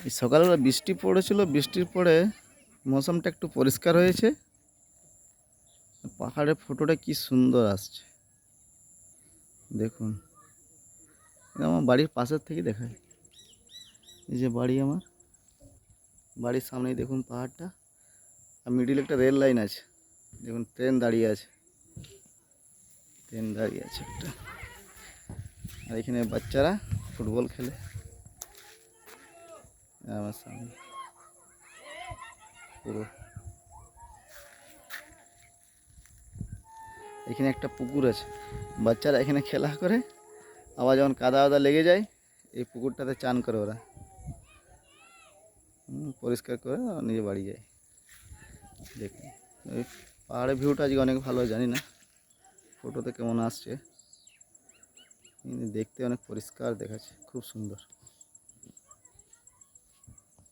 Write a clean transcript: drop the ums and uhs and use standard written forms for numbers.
এই সকালবেলা বৃষ্টি পড়েছিল, বৃষ্টির পরে মৌসমটা একটু পরিষ্কার হয়েছে। পাহাড়ের ফটোটা কি সুন্দর আসছে দেখুন। এটা আমার বাড়ির পাশের থেকে দেখায়। এই যে বাড়ি, আমার বাড়ির সামনেই দেখুন পাহাড়টা, আর মিডিলে একটা রেল লাইন আছে। দেখুন ট্রেন দাঁড়িয়ে আছে, ট্রেন দাঁড়িয়ে আছে একটা। আর এখানে বাচ্চারা ফুটবল খেলে আমার সামনে পুরো। এখানে একটা পুকুর আছে, বাচ্চারা এখানে খেলা করে, আবার যখন কাদা আদা লেগে যায় এই পুকুরটাতে চান করে ওরা, পরিষ্কার করে নিজে বাড়ি যায়। দেখুন এই পাহাড়ের ভিউটা আজকে অনেক ভালো, জানি না ফটোতে কেমন আসছে, কিন্তু দেখতে অনেক পরিষ্কার দেখাচ্ছে, খুব সুন্দর।